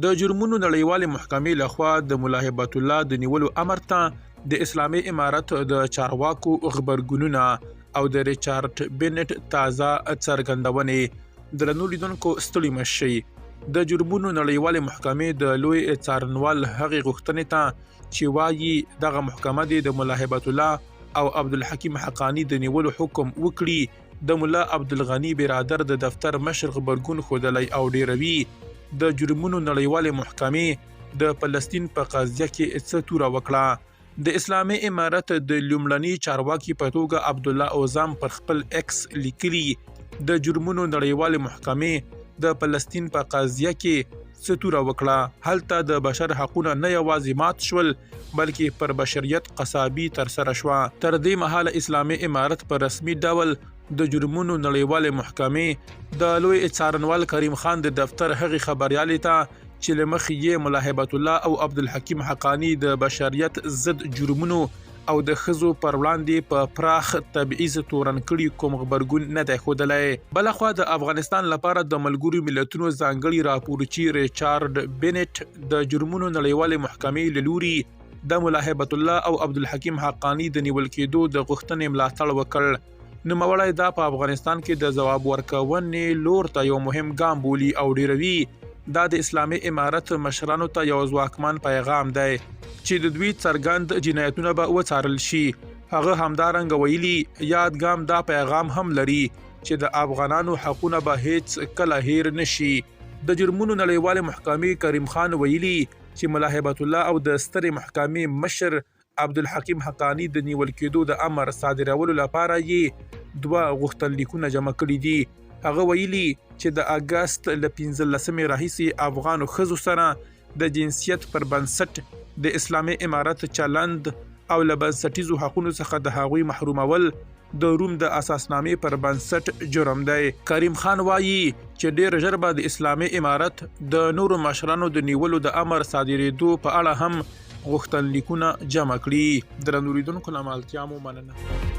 د جرمونو نړیوالې محکمې لخوا د ملا هیبت الله د نیولو امر ته د اسلامي امارت د چارواکو خبرګونونه او د ریچارډ بینټ تازه څرګندونې درنو لیدونکو ستړي مه شئ. د جرمونو نړیوالې محکمې د لوی څارنوال هغې غوښتنې ته چې وایي دغه محکمه د ملا هیبت الله او عبدالحکیم حقانی د نیولو حکم وکړي د ملا عبدالغني برادر د دفتر مشر غبرګون ښودلی او ډیروي د جرمونو نړیوالې محکمې د فلسطین په قضیه کې څه توره وکړه. د اسلامي امارت د لومړني چارواکي په توګه عبدالله اوزام پر خپل ایکس لیکلي د جرمونو نړیوالې محکمې د فلسطین په قضیه کې څه توره وکړه. هلته د بشر حقونه نه یوازې مات شول بلکې پر بشریت قصابي ترسره شوه. تر دې مهاله اسلامي امارت په رسمي ډول د جرمونو نړیوالې محکمې د لوی څارنوال کریم خان د دفتر هغې خبریالې ته چې له مخې یې ملا هیبت الله او عبدالحکیم حقانی د بشریت ضد جرمونو او د ښځو پر وړاندې په پراخ تبعیض تورن کړي کوم غبرګون نه دی ښودلی. بلخوا د افغانستان لپاره د ملګرو ملتونو ځانګړي راپورچي ریچارډ بینټ د جرمونو نړیوالې محکمې له لوري د ملا هیبت الله او عبدالحکیم حقانی د نیول کېدو د غوښتنې ملاتړ وکړ. نوموړی دا په افغانستان کې د ځواب ورکونې لور ته یو مهم ګام بولي او ډیروي دا د اسلامي امارت مشرانو ته یو ځواکمن پیغام دی چې د دوی څرګند جنایتونه به وڅارل شي. هغه همدارنګه ویلي یاد ګام دا پیغام هم لري چې د افغانانو حقونه به هیڅ کله هیر نشي. د جرمونو نړیوالې محکمې کریم خان ویلي چې ملا هیبت الله او د سترې محکمې مشر عبدالحکیم حقانی د نیول کېدو د امر صادرولو لپاره یې 2 غوښتنلیکونه جمع کړي دي. هغه ویلي چې د اګست له 15 راهیسې افغانو ښځو سره د جنسیت پر بنسټ د اسلامي امارت چلند او له بنسټیزو حقونو څخه د هغوی محرومول د روم د اساسنامې پر بنسټ جرم دی. کریم خان وایي چې ډیر ژر به د اسلامي امارت د نورو مشرانو د نیولو د امر صادرېدو په اړه هم غوښتنلیکونه جمع کړي. درنو لیدونکو له ملتیا مو مننه.